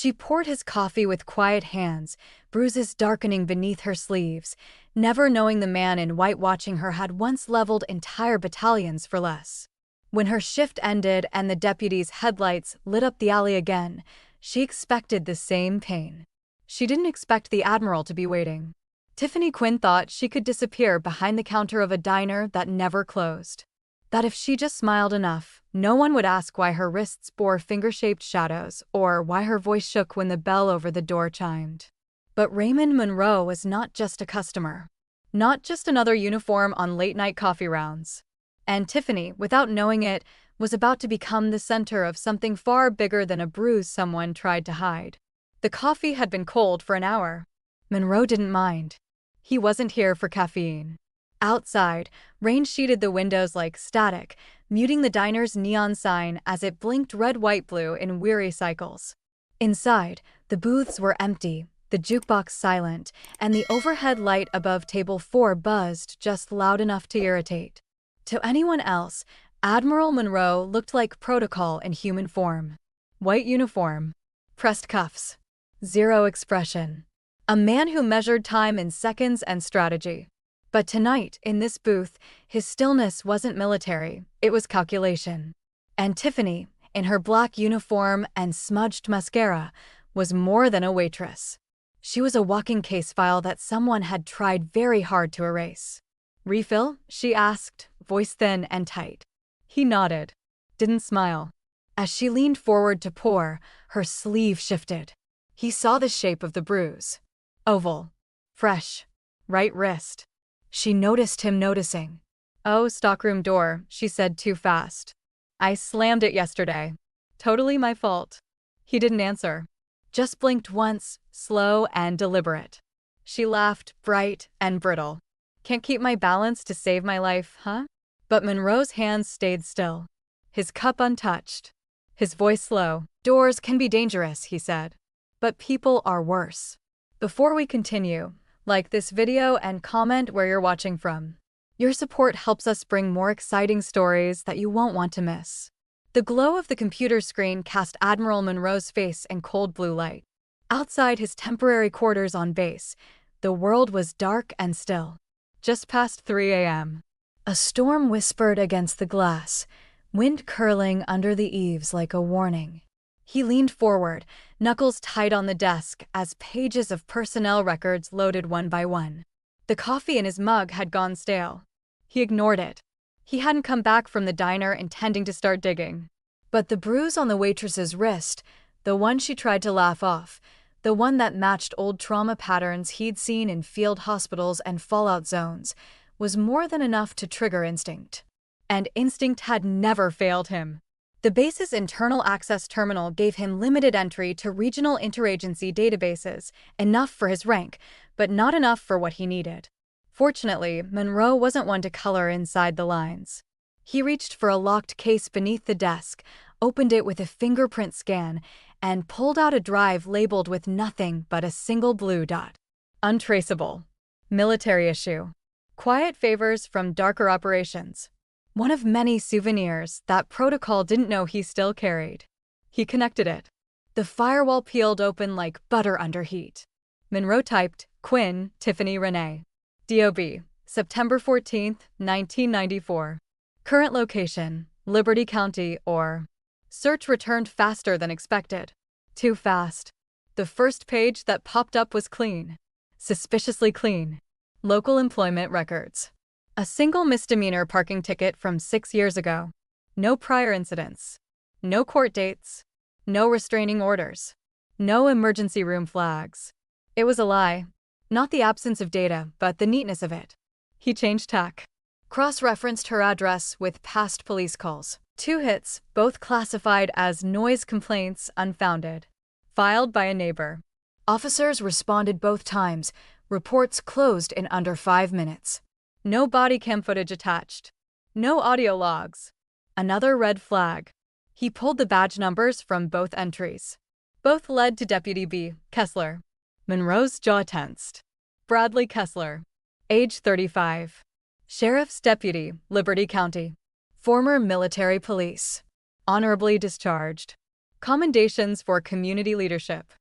She poured his coffee with quiet hands, bruises darkening beneath her sleeves, never knowing the man in white watching her had once leveled entire battalions for less. When her shift ended and the deputy's headlights lit up the alley again, she expected the same pain. She didn't expect the Admiral to be waiting. Tiffany Quinn thought she could disappear behind the counter of a diner that never closed. That if she just smiled enough, no one would ask why her wrists bore finger-shaped shadows or why her voice shook when the bell over the door chimed. But Raymond Monroe was not just a customer. Not just another uniform on late-night coffee rounds. And Tiffany, without knowing it, was about to become the center of something far bigger than a bruise someone tried to hide. The coffee had been cold for an hour. Monroe didn't mind. He wasn't here for caffeine. Outside, rain sheeted the windows like static, muting the diner's neon sign as it blinked red-white-blue in weary cycles. Inside, the booths were empty, the jukebox silent, and the overhead light above table 4 buzzed just loud enough to irritate. To anyone else, Admiral Monroe looked like protocol in human form. White uniform, pressed cuffs, zero expression. A man who measured time in seconds and strategy. But tonight, in this booth, his stillness wasn't military, it was calculation. And Tiffany, in her black uniform and smudged mascara, was more than a waitress. She was a walking case file that someone had tried very hard to erase. "Refill?" she asked, voice thin and tight. He nodded, didn't smile. As she leaned forward to pour, her sleeve shifted. He saw the shape of the bruise. Oval. Fresh. Right wrist. She noticed him noticing. "Oh, stockroom door," she said too fast. "I slammed it yesterday. Totally my fault." He didn't answer. Just blinked once, slow and deliberate. She laughed, bright and brittle. "Can't keep my balance to save my life, huh?" But Monroe's hands stayed still. His cup untouched. His voice slow. "Doors can be dangerous," he said. "But people are worse." Before we continue, like this video and comment where you're watching from. Your support helps us bring more exciting stories that you won't want to miss. The glow of the computer screen cast Admiral Monroe's face in cold blue light. Outside his temporary quarters on base, the world was dark and still. Just past 3 a.m. A storm whispered against the glass, wind curling under the eaves like a warning. He leaned forward, knuckles tight on the desk as pages of personnel records loaded one by one. The coffee in his mug had gone stale. He ignored it. He hadn't come back from the diner intending to start digging. But the bruise on the waitress's wrist, the one she tried to laugh off, the one that matched old trauma patterns he'd seen in field hospitals and fallout zones, was more than enough to trigger instinct. And instinct had never failed him. The base's internal access terminal gave him limited entry to regional interagency databases, enough for his rank, but not enough for what he needed. Fortunately, Monroe wasn't one to color inside the lines. He reached for a locked case beneath the desk, opened it with a fingerprint scan, and pulled out a drive labeled with nothing but a single blue dot. Untraceable. Military issue. Quiet favors from darker operations. One of many souvenirs that protocol didn't know he still carried. He connected it. The firewall peeled open like butter under heat. Monroe typed, "Quinn, Tiffany Renee. DOB, September 14, 1994. Current location, Liberty County or..." Search returned faster than expected. Too fast. The first page that popped up was clean. Suspiciously clean. Local employment records. A single misdemeanor parking ticket from 6 years ago. No prior incidents. No court dates. No restraining orders. No emergency room flags. It was a lie. Not the absence of data, but the neatness of it. He changed tack. Cross-referenced her address with past police calls. 2 hits, both classified as noise complaints unfounded. Filed by a neighbor. Officers responded both times. Reports closed in under 5 minutes. No body cam footage attached. No audio logs. Another red flag. He pulled the badge numbers from both entries. Both led to Deputy B. Kessler. Monroe's jaw tensed. Bradley Kessler. Age 35. Sheriff's Deputy, Liberty County. Former military police. Honorably discharged. Commendations for community leadership.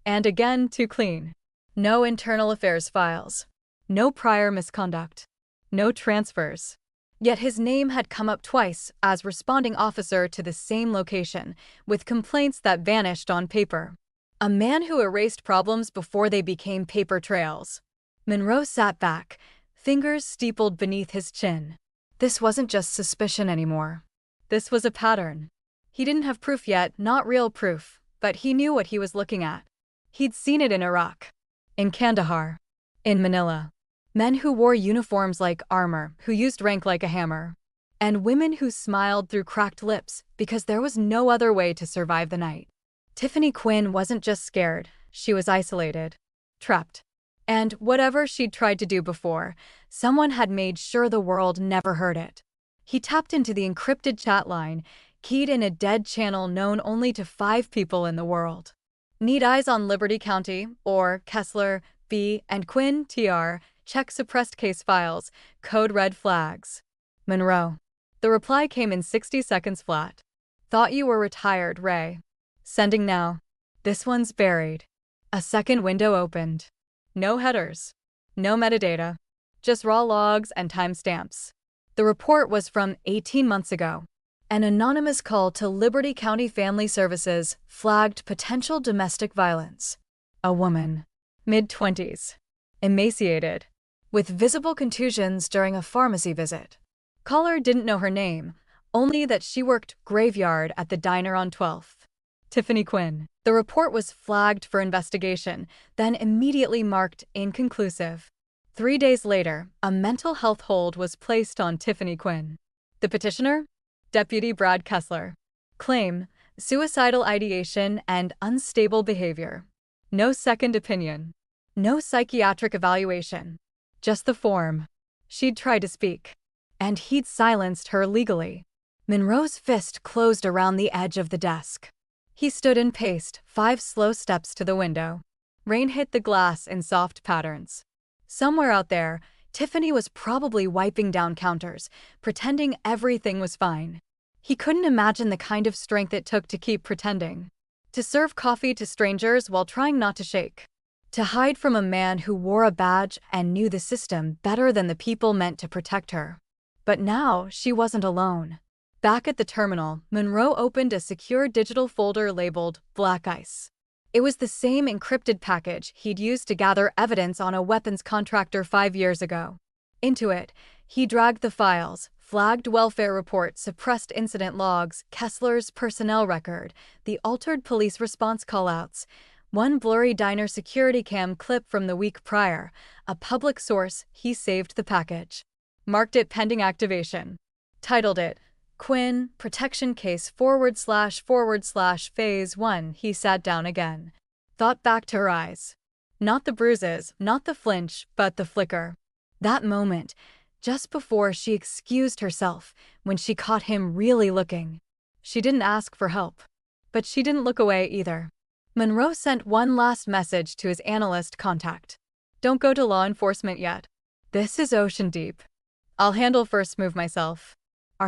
And again, too clean. No internal affairs files. No prior misconduct. No transfers. Yet his name had come up twice as responding officer to the same location, with complaints that vanished on paper. A man who erased problems before they became paper trails. Monroe sat back, fingers steepled beneath his chin. This wasn't just suspicion anymore. This was a pattern. He didn't have proof yet, not real proof, but he knew what he was looking at. He'd seen it in Iraq, in Kandahar, in Manila. Men who wore uniforms like armor, who used rank like a hammer. And women who smiled through cracked lips because there was no other way to survive the night. Tiffany Quinn wasn't just scared, she was isolated. Trapped. And whatever she'd tried to do before, someone had made sure the world never heard it. He tapped into the encrypted chat line, keyed in a dead channel known only to 5 people in the world. Need eyes on Liberty County, or Kessler, B, and Quinn, TR, check suppressed case files, code red flags. Monroe. The reply came in 60 seconds flat. Thought you were retired, Ray. Sending now. This one's buried. A second window opened. No headers. No metadata. Just raw logs and timestamps. The report was from 18 months ago. An anonymous call to Liberty County Family Services flagged potential domestic violence. A woman. Mid-20s. Emaciated. With visible contusions during a pharmacy visit. Caller didn't know her name, only that she worked graveyard at the diner on 12th. Tiffany Quinn. The report was flagged for investigation, then immediately marked inconclusive. 3 days later, a mental health hold was placed on Tiffany Quinn. The petitioner? Deputy Brad Kessler. Claim: suicidal ideation and unstable behavior. No second opinion. No psychiatric evaluation. Just the form. She'd tried to speak. And he'd silenced her legally. Monroe's fist closed around the edge of the desk. He stood and paced 5 slow steps to the window. Rain hit the glass in soft patterns. Somewhere out there, Tiffany was probably wiping down counters, pretending everything was fine. He couldn't imagine the kind of strength it took to keep pretending. To serve coffee to strangers while trying not to shake. To hide from a man who wore a badge and knew the system better than the people meant to protect her. But now, she wasn't alone. Back at the terminal, Monroe opened a secure digital folder labeled Black Ice. It was the same encrypted package he'd used to gather evidence on a weapons contractor 5 years ago. Into it, he dragged the files, flagged welfare reports, suppressed incident logs, Kessler's personnel record, the altered police response callouts, one blurry diner security cam clip from the week prior, a public source. He saved the package. Marked it pending activation. Titled it, Quinn, Protection Case // Phase 1. He sat down again. Thought back to her eyes. Not the bruises, not the flinch, but the flicker. That moment, just before she excused herself, when she caught him really looking. She didn't ask for help. But she didn't look away either. Monroe sent one last message to his analyst contact. Don't go to law enforcement yet. This is ocean deep. I'll handle first move myself.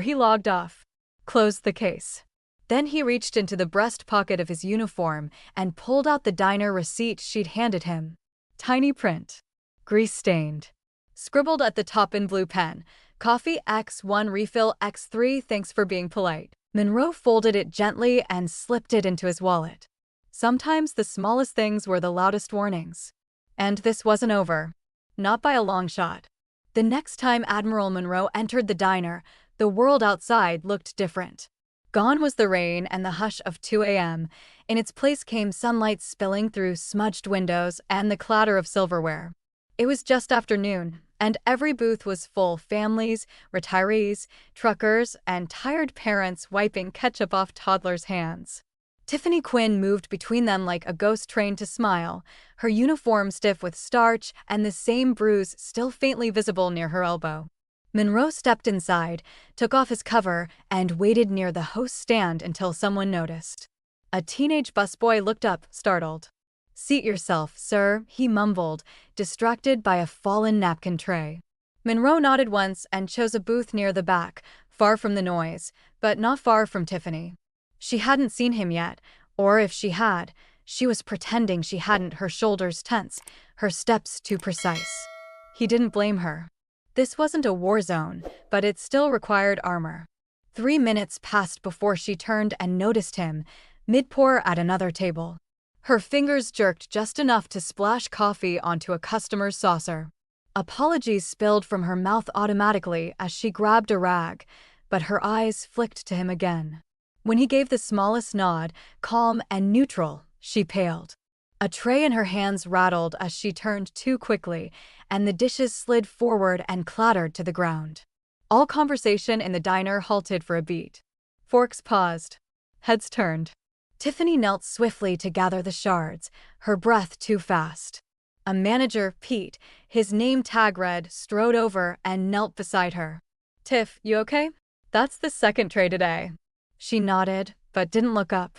He logged off. Closed the case. Then he reached into the breast pocket of his uniform and pulled out the diner receipt she'd handed him. Tiny print. Grease-stained. Scribbled at the top in blue pen. Coffee X1 refill X3 thanks for being polite. Monroe folded it gently and slipped it into his wallet. Sometimes the smallest things were the loudest warnings. And this wasn't over. Not by a long shot. The next time Admiral Monroe entered the diner, the world outside looked different. Gone was the rain and the hush of 2 a.m. In its place came sunlight spilling through smudged windows and the clatter of silverware. It was just afternoon, and every booth was full: families, retirees, truckers, and tired parents wiping ketchup off toddlers' hands. Tiffany Quinn moved between them like a ghost trained to smile, her uniform stiff with starch and the same bruise still faintly visible near her elbow. Monroe stepped inside, took off his cover, and waited near the host stand until someone noticed. A teenage busboy looked up, startled. "Seat yourself, sir," he mumbled, distracted by a fallen napkin tray. Monroe nodded once and chose a booth near the back, far from the noise, but not far from Tiffany. She hadn't seen him yet, Or if she had, she was pretending she hadn't, her shoulders tense, her steps too precise. He didn't blame her. This wasn't a war zone, but it still required armor. 3 minutes passed before she turned and noticed him, mid-pour at another table. Her fingers jerked just enough to splash coffee onto a customer's saucer. Apologies spilled from her mouth automatically as she grabbed a rag, but her eyes flicked to him again. When he gave the smallest nod, calm and neutral, she paled. A tray in her hands rattled as she turned too quickly, and the dishes slid forward and clattered to the ground. All conversation in the diner halted for a beat. Forks paused. Heads turned. Tiffany knelt swiftly to gather the shards, her breath too fast. A manager, Pete, his name tag read, strode over and knelt beside her. "Tiff, you okay?" "That's the second tray today." She nodded, but didn't look up.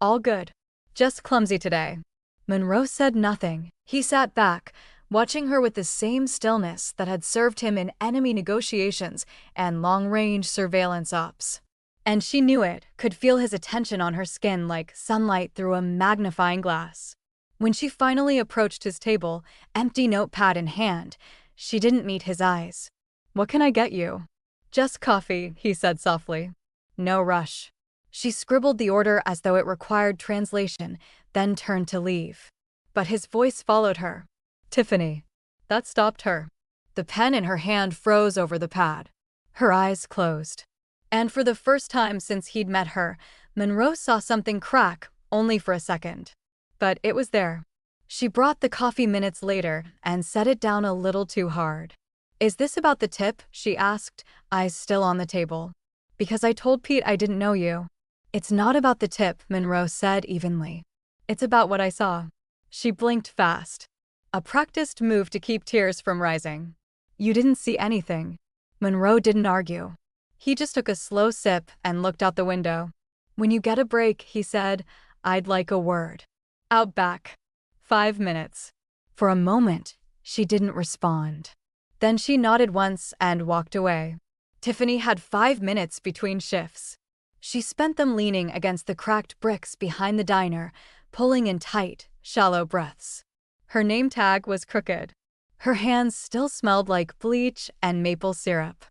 "All good. Just clumsy today." Monroe said nothing. He sat back, watching her with the same stillness that had served him in enemy negotiations and long-range surveillance ops. And she knew it, could feel his attention on her skin like sunlight through a magnifying glass. When she finally approached his table, empty notepad in hand, she didn't meet his eyes. "What can I get you?" "Just coffee," he said softly. "No rush." She scribbled the order as though it required translation, then turned to leave. But his voice followed her. "Tiffany." That stopped her. The pen in her hand froze over the pad. Her eyes closed. And for the first time since he'd met her, Monroe saw something crack, only for a second. But it was there. She brought the coffee minutes later and set it down a little too hard. "Is this about the tip?" she asked, eyes still on the table. "Because I told Pete I didn't know you." "It's not about the tip," Monroe said evenly. "It's about what I saw." She blinked fast. A practiced move to keep tears from rising. "You didn't see anything." Monroe didn't argue. He just took a slow sip and looked out the window. "When you get a break," he said, "I'd like a word. Out back. 5 minutes." For a moment, she didn't respond. Then she nodded once and walked away. Tiffany had 5 minutes between shifts. She spent them leaning against the cracked bricks behind the diner, pulling in tight, shallow breaths. Her name tag was crooked. Her hands still smelled like bleach and maple syrup.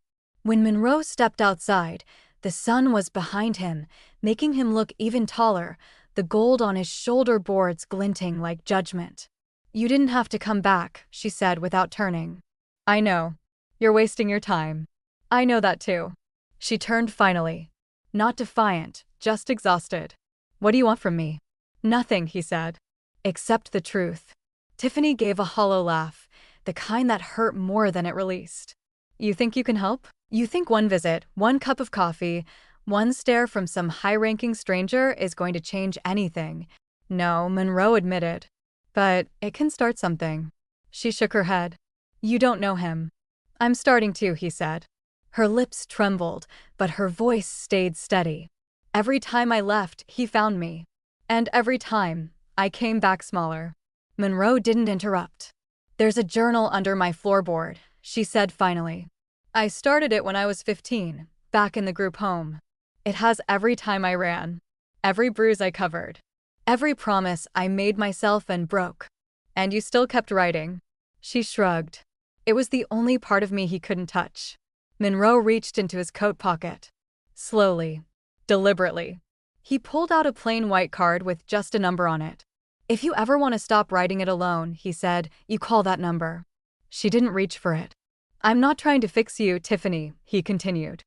When Monroe stepped outside, the sun was behind him, making him look even taller, the gold on his shoulder boards glinting like judgment. "You didn't have to come back," she said without turning. "I know. You're wasting your time." "I know that too." She turned finally. Not defiant, just exhausted. "What do you want from me?" "Nothing," he said. "Except the truth." Tiffany gave a hollow laugh, the kind that hurt more than it released. "You think you can help? You think one visit, one cup of coffee, one stare from some high-ranking stranger is going to change anything?" "No," Monroe admitted. "But it can start something." She shook her head. "You don't know him." "I'm starting to," he said. Her lips trembled, but her voice stayed steady. "Every time I left, he found me. And every time, I came back smaller." Monroe didn't interrupt. "There's a journal under my floorboard," she said finally. "I started it when I was 15, back in the group home. It has every time I ran, every bruise I covered, every promise I made myself and broke. And you still kept writing." She shrugged. "It was the only part of me he couldn't touch." Monroe reached into his coat pocket. Slowly, deliberately, he pulled out a plain white card with just a number on it. "If you ever want to stop writing it alone," he said, "you call that number." She didn't reach for it. "I'm not trying to fix you, Tiffany," he continued.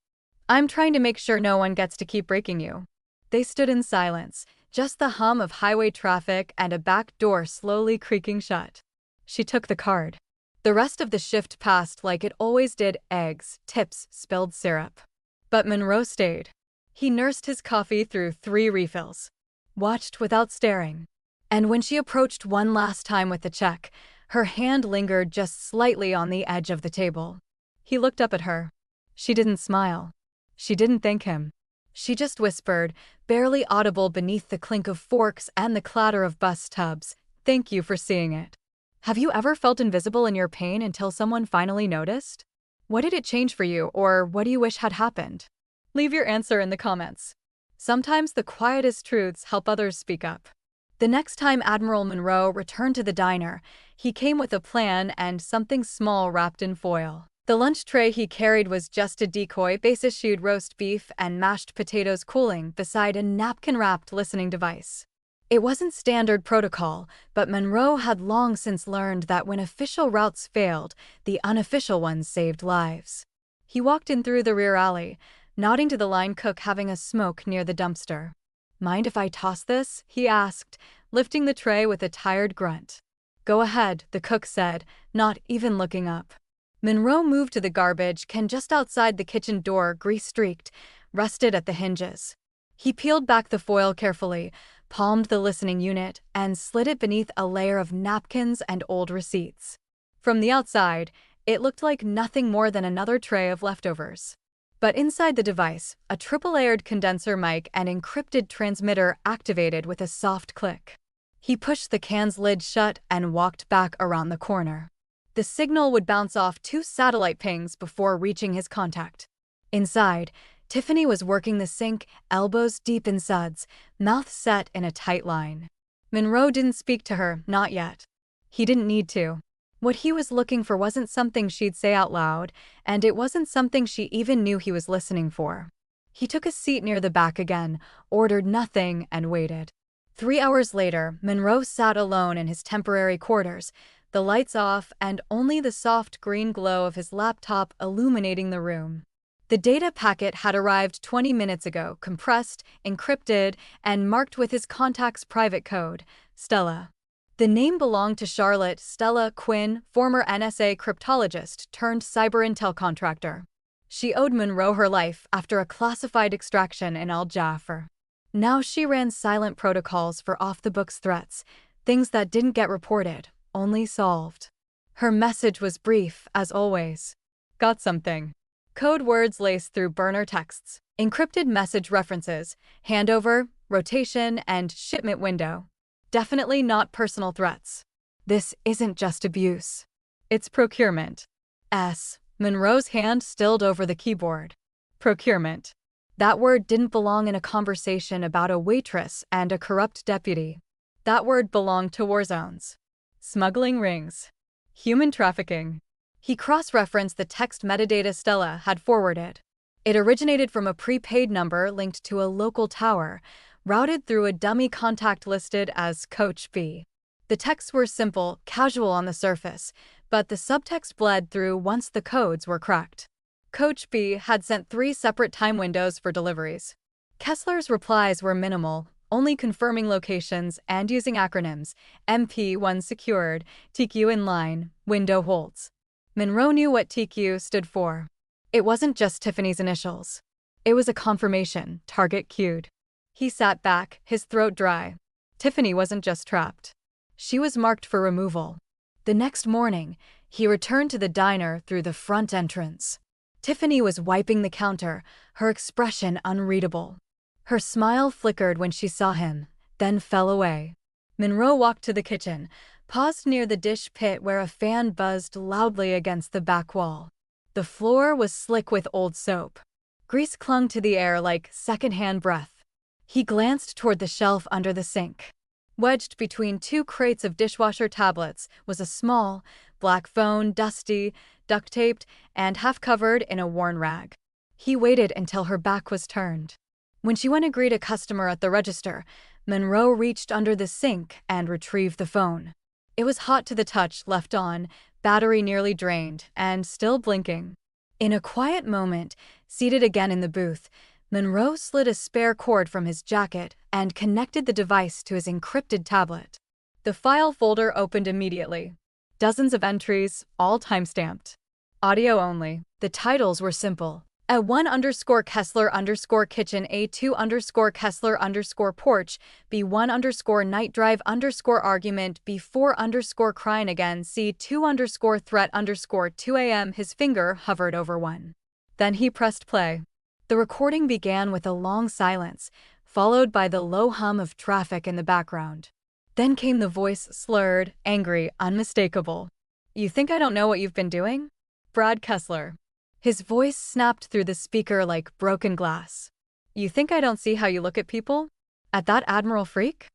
"I'm trying to make sure no one gets to keep breaking you." They stood in silence, just the hum of highway traffic and a back door slowly creaking shut. She took the card. The rest of the shift passed like it always did, eggs, tips, spilled syrup. But Monroe stayed. He nursed his coffee through 3 refills. Watched without staring. And when she approached one last time with the check, her hand lingered just slightly on the edge of the table. He looked up at her. She didn't smile. She didn't thank him. She just whispered, barely audible beneath the clink of forks and the clatter of bus tubs, "Thank you for seeing it." Have you ever felt invisible in your pain until someone finally noticed? What did it change for you, or what do you wish had happened? Leave your answer in the comments. Sometimes the quietest truths help others speak up. The next time Admiral Monroe returned to the diner, he came with a plan and something small wrapped in foil. The lunch tray he carried was just a decoy, base-issued roast beef and mashed potatoes cooling beside a napkin-wrapped listening device. It wasn't standard protocol, but Monroe had long since learned that when official routes failed, the unofficial ones saved lives. He walked in through the rear alley, nodding to the line cook having a smoke near the dumpster. "Mind if I toss this?" he asked, lifting the tray with a tired grunt. "Go ahead," the cook said, not even looking up. Monroe moved to the garbage can just outside the kitchen door, grease-streaked, rusted at the hinges. He peeled back the foil carefully, palmed the listening unit, and slid it beneath a layer of napkins and old receipts. From the outside, it looked like nothing more than another tray of leftovers. But inside the device, a triple-layered condenser mic and encrypted transmitter activated with a soft click. He pushed the can's lid shut and walked back around the corner. The signal would bounce off 2 satellite pings before reaching his contact. Inside, Tiffany was working the sink, elbows deep in suds, mouth set in a tight line. Monroe didn't speak to her, not yet. He didn't need to. What he was looking for wasn't something she'd say out loud, and it wasn't something she even knew he was listening for. He took a seat near the back again, ordered nothing, and waited. 3 hours later, Monroe sat alone in his temporary quarters, the lights off and only the soft green glow of his laptop illuminating the room. The data packet had arrived 20 minutes ago, compressed, encrypted, and marked with his contact's private code, Stella. The name belonged to Charlotte Stella Quinn, former NSA cryptologist turned cyber intel contractor. She owed Monroe her life after a classified extraction in Al Jafar. Now she ran silent protocols for off-the-books threats, things that didn't get reported, only solved. Her message was brief, as always. "Got something." Code words laced through burner texts, encrypted message references, handover, rotation, and shipment window. Definitely not personal threats. This isn't just abuse. It's procurement. Monroe's hand stilled over the keyboard. Procurement. That word didn't belong in a conversation about a waitress and a corrupt deputy. That word belonged to war zones. Smuggling rings. Human trafficking. He cross-referenced the text metadata Stella had forwarded. It originated from a prepaid number linked to a local tower, routed through a dummy contact listed as Coach B. The texts were simple, casual on the surface, but the subtext bled through once the codes were cracked. Coach B had sent 3 separate time windows for deliveries. Kessler's replies were minimal, only confirming locations and using acronyms: MP1 secured, TQ in line, window holds. Monroe knew what TQ stood for. It wasn't just Tiffany's initials. It was a confirmation, target queued. He sat back, his throat dry. Tiffany wasn't just trapped. She was marked for removal. The next morning, he returned to the diner through the front entrance. Tiffany was wiping the counter, her expression unreadable. Her smile flickered when she saw him, then fell away. Monroe walked to the kitchen, paused near the dish pit where a fan buzzed loudly against the back wall. The floor was slick with old soap. Grease clung to the air like secondhand breath. He glanced toward the shelf under the sink. Wedged between 2 crates of dishwasher tablets was a small, black phone, dusty, duct-taped, and half-covered in a worn rag. He waited until her back was turned. When she went to greet a customer at the register, Monroe reached under the sink and retrieved the phone. It was hot to the touch, left on, battery nearly drained, and still blinking. In a quiet moment, seated again in the booth, Monroe slid a spare cord from his jacket and connected the device to his encrypted tablet. The file folder opened immediately. Dozens of entries, all timestamped. Audio only. The titles were simple. A1_Kessler_kitchen, A2_Kessler_porch, B1_night drive_argument, B4_crying again, C2_threat_2 a.m. His finger hovered over one. Then he pressed play. The recording began with a long silence, followed by the low hum of traffic in the background. Then came the voice, slurred, angry, unmistakable. "You think I don't know what you've been doing? Brad Kessler." His voice snapped through the speaker like broken glass. You think I don't see how you look at people? At that Admiral freak?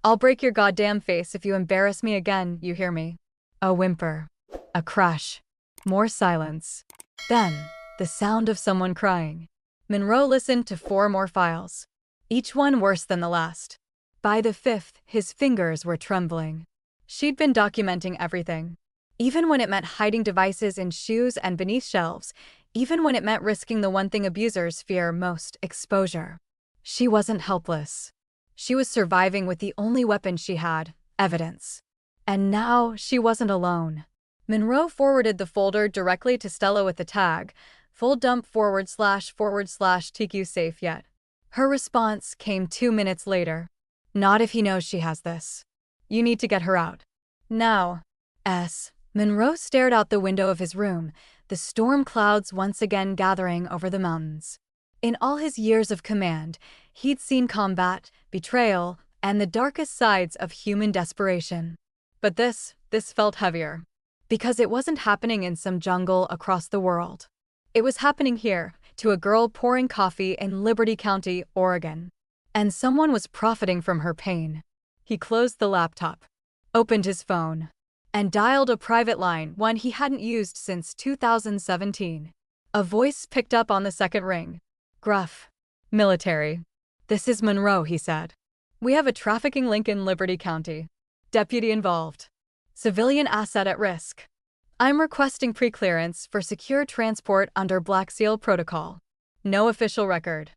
I'll break your goddamn face if you embarrass me again, you hear me? A whimper. A crash. More silence. Then, the sound of someone crying. Monroe listened to 4 more files, each one worse than the last. By the 5th, his fingers were trembling. She'd been documenting everything. Even when it meant hiding devices in shoes and beneath shelves, even when it meant risking the one thing abusers fear most, exposure. She wasn't helpless. She was surviving with the only weapon she had, evidence. And now she wasn't alone. Monroe forwarded the folder directly to Stella with the tag, full dump / TQ safe yet. Her response came 2 minutes later. Not if he knows she has this. You need to get her out. Now. Monroe stared out the window of his room, the storm clouds once again gathering over the mountains. In all his years of command, he'd seen combat, betrayal, and the darkest sides of human desperation. But this felt heavier. Because it wasn't happening in some jungle across the world. It was happening here, to a girl pouring coffee in Liberty County, Oregon. And someone was profiting from her pain. He closed the laptop, opened his phone, and dialed a private line, one he hadn't used since 2017. A voice picked up on the second ring. Gruff. Military. This is Monroe, he said. We have a trafficking link in Liberty County. Deputy involved. Civilian asset at risk. I'm requesting preclearance for secure transport under Black Seal protocol. No official record.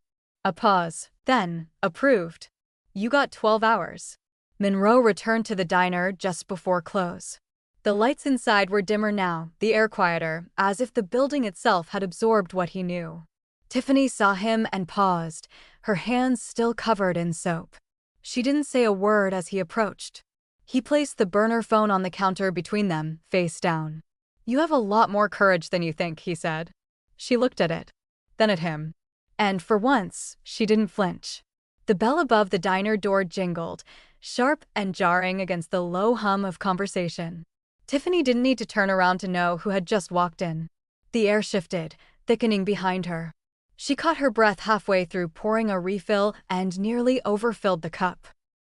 A pause. Then, approved. You got 12 hours. Monroe returned to the diner just before close. The lights inside were dimmer now, the air quieter, as if the building itself had absorbed what he knew. Tiffany saw him and paused, her hands still covered in soap. She didn't say a word as he approached. He placed the burner phone on the counter between them, face down. You have a lot more courage than you think, he said. She looked at it, then at him. And for once, she didn't flinch. The bell above the diner door jingled, sharp and jarring against the low hum of conversation. Tiffany didn't need to turn around to know who had just walked in. The air shifted, thickening behind her. She caught her breath halfway through pouring a refill and nearly overfilled the cup.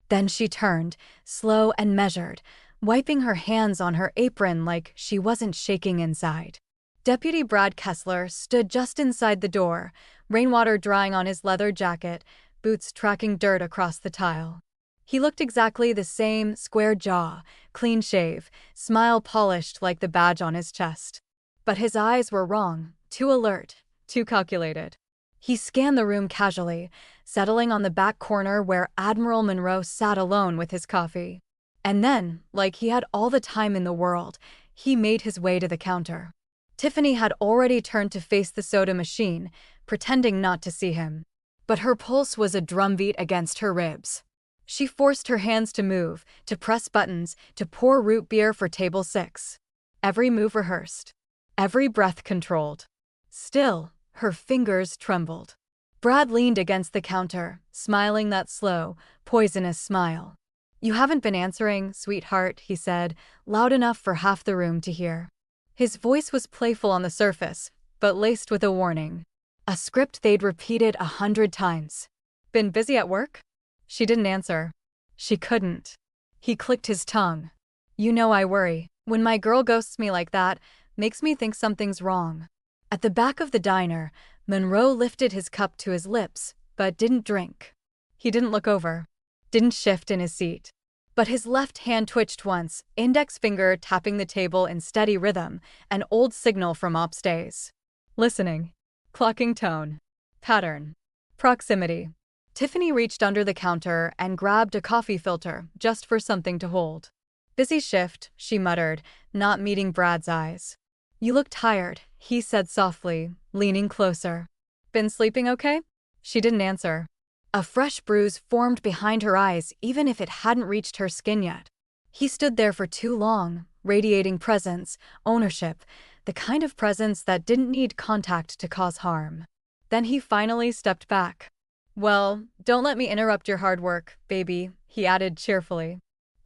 Then she turned, slow and measured, wiping her hands on her apron like she wasn't shaking inside. Deputy Brad Kessler stood just inside the door, rainwater drying on his leather jacket, boots tracking dirt across the tile. He looked exactly the same, square jaw, clean shave, smile polished like the badge on his chest. But his eyes were wrong, too alert, too calculated. He scanned the room casually, settling on the back corner where Admiral Monroe sat alone with his coffee. And then, like he had all the time in the world, he made his way to the counter. Tiffany had already turned to face the soda machine, pretending not to see him. But her pulse was a drumbeat against her ribs. She forced her hands to move, to press buttons, to pour root beer for table 6. Every move rehearsed. Every breath controlled. Still, her fingers trembled. Brad leaned against the counter, smiling that slow, poisonous smile. You haven't been answering, sweetheart, he said, loud enough for half the room to hear. His voice was playful on the surface, but laced with a warning. A script they'd repeated 100 times. Been busy at work? She didn't answer. She couldn't. He clicked his tongue. You know I worry. When my girl ghosts me like that, makes me think something's wrong. At the back of the diner, Monroe lifted his cup to his lips, but didn't drink. He didn't look over. Didn't shift in his seat. But his left hand twitched once, index finger tapping the table in steady rhythm, an old signal from ops days. Listening. Clocking tone. Pattern. Proximity. Tiffany reached under the counter and grabbed a coffee filter, just for something to hold. Busy shift, she muttered, not meeting Brad's eyes. You look tired, he said softly, leaning closer. Been sleeping okay? She didn't answer. A fresh bruise formed behind her eyes even if it hadn't reached her skin yet. He stood there for too long, radiating presence, ownership, the kind of presence that didn't need contact to cause harm. Then he finally stepped back. Well, don't let me interrupt your hard work, baby, he added cheerfully.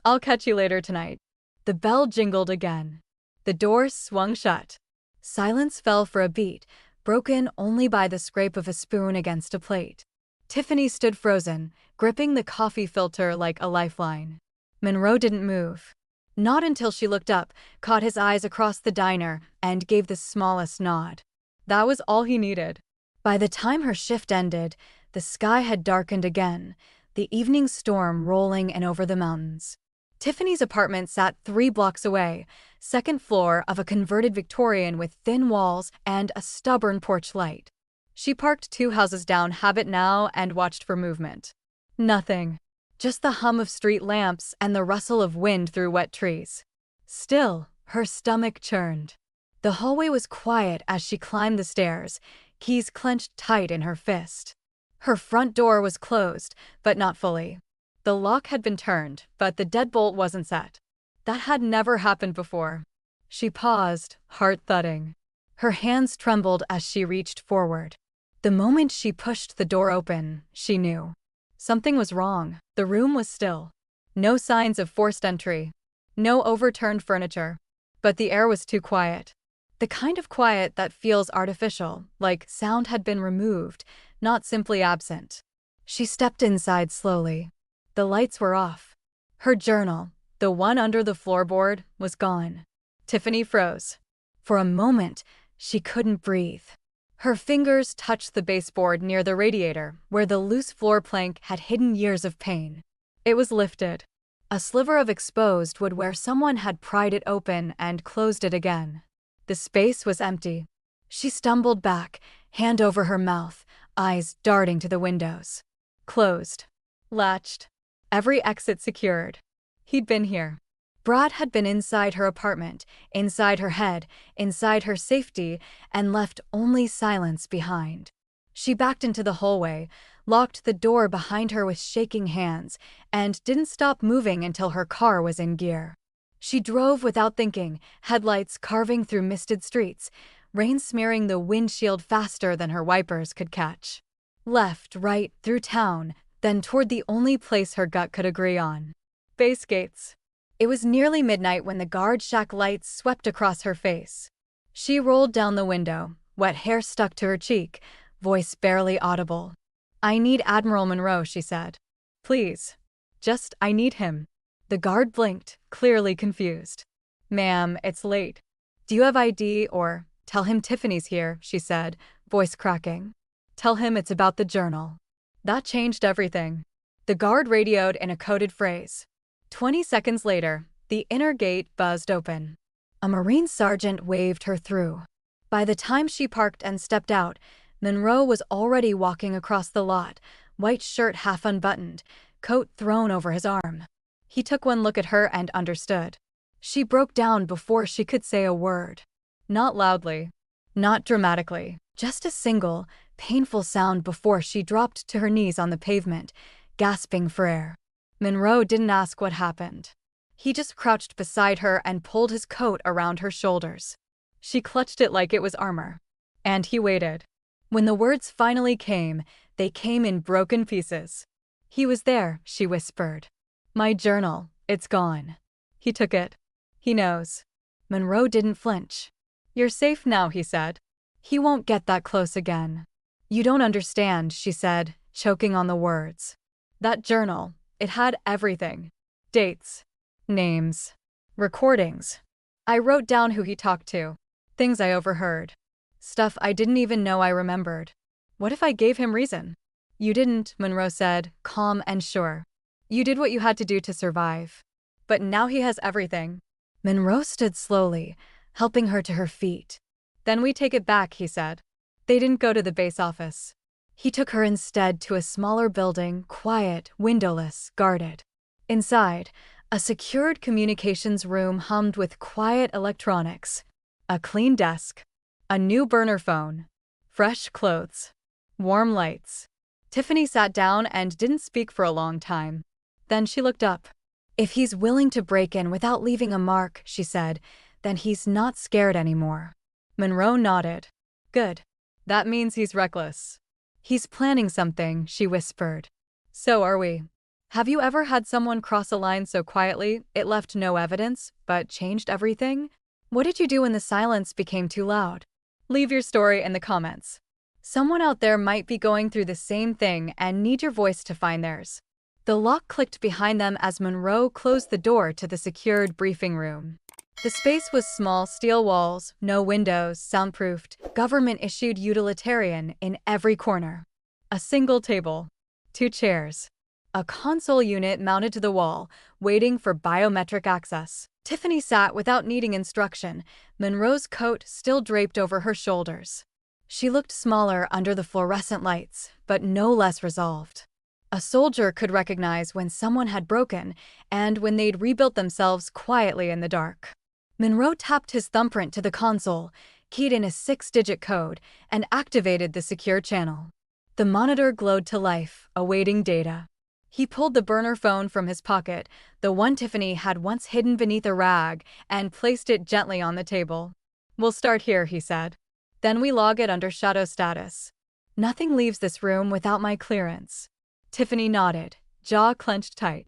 I'll catch you later tonight. The bell jingled again. The door swung shut. Silence fell for a beat, broken only by the scrape of a spoon against a plate. Tiffany stood frozen, gripping the coffee filter like a lifeline. Monroe didn't move. Not until she looked up, caught his eyes across the diner, and gave the smallest nod. That was all he needed. By the time her shift ended, the sky had darkened again, the evening storm rolling in over the mountains. Tiffany's apartment sat 3 blocks away, second floor of a converted Victorian with thin walls and a stubborn porch light. She parked 2 houses down Habit now and watched for movement. Nothing. Just the hum of street lamps and the rustle of wind through wet trees. Still, her stomach churned. The hallway was quiet as she climbed the stairs, keys clenched tight in her fist. Her front door was closed, but not fully. The lock had been turned, but the deadbolt wasn't set. That had never happened before. She paused, heart thudding. Her hands trembled as she reached forward. The moment she pushed the door open, she knew. Something was wrong. The room was still. No signs of forced entry. No overturned furniture. But the air was too quiet. The kind of quiet that feels artificial, like sound had been removed, not simply absent. She stepped inside slowly. The lights were off. Her journal, the one under the floorboard, was gone. Tiffany froze. For a moment, she couldn't breathe. Her fingers touched the baseboard near the radiator, where the loose floor plank had hidden years of pain. It was lifted. A sliver of exposed wood where someone had pried it open and closed it again. The space was empty. She stumbled back, hand over her mouth, eyes darting to the windows. Closed. Latched. Every exit secured. He'd been here. Brad had been inside her apartment, inside her head, inside her safety, and left only silence behind. She backed into the hallway, locked the door behind her with shaking hands, and didn't stop moving until her car was in gear. She drove without thinking, headlights carving through misted streets, rain smearing the windshield faster than her wipers could catch. Left, right, through town, then toward the only place her gut could agree on. Base gates. It was nearly midnight when the guard shack lights swept across her face. She rolled down the window, wet hair stuck to her cheek, voice barely audible. "I need Admiral Monroe," she said. "Please. Just, I need him." The guard blinked, clearly confused. "Ma'am, it's late. Do you have ID or—" "Tell him Tiffany's here," she said, voice cracking. "Tell him it's about the journal." That changed everything. The guard radioed in a coded phrase. 20 seconds later, the inner gate buzzed open. A Marine sergeant waved her through. By the time she parked and stepped out, Monroe was already walking across the lot, white shirt half unbuttoned, coat thrown over his arm. He took one look at her and understood. She broke down before she could say a word. Not loudly. Not dramatically. Just a single, painful sound before she dropped to her knees on the pavement, gasping for air. Monroe didn't ask what happened. He just crouched beside her and pulled his coat around her shoulders. She clutched it like it was armor. And he waited. When the words finally came, they came in broken pieces. "He was there," she whispered. "My journal, it's gone." He took it. "He knows." Monroe didn't flinch. "You're safe now," he said. "He won't get that close again." "You don't understand," she said, choking on the words. "That journal, it had everything. Dates. Names. Recordings. I wrote down who he talked to. Things I overheard. Stuff I didn't even know I remembered. What if I gave him reason?" "You didn't," Monroe said, calm and sure. "You did what you had to do to survive. But now he has everything." Monroe stood slowly, helping her to her feet. "Then we take it back," he said. They didn't go to the base office. He took her instead to a smaller building, quiet, windowless, guarded. Inside, a secured communications room hummed with quiet electronics. A clean desk. A new burner phone. Fresh clothes. Warm lights. Tiffany sat down and didn't speak for a long time. Then she looked up. "If he's willing to break in without leaving a mark," she said, "then he's not scared anymore." Monroe nodded. "Good. That means he's reckless." "He's planning something," she whispered. "So are we. Have you ever had someone cross a line so quietly it left no evidence, but changed everything? What did you do when the silence became too loud? Leave your story in the comments. Someone out there might be going through the same thing and need your voice to find theirs. The lock clicked behind them as Monroe closed the door to the secured briefing room. The space was small steel walls, no windows, soundproofed, government-issued utilitarian in every corner. A single table, 2 chairs, a console unit mounted to the wall, waiting for biometric access. Tiffany sat without needing instruction, Monroe's coat still draped over her shoulders. She looked smaller under the fluorescent lights, but no less resolved. A soldier could recognize when someone had broken and when they'd rebuilt themselves quietly in the dark. Monroe tapped his thumbprint to the console, keyed in a 6-digit code, and activated the secure channel. The monitor glowed to life, awaiting data. He pulled the burner phone from his pocket, the one Tiffany had once hidden beneath a rag, and placed it gently on the table. "We'll start here," he said. "Then we log it under shadow status. Nothing leaves this room without my clearance." Tiffany nodded, jaw clenched tight.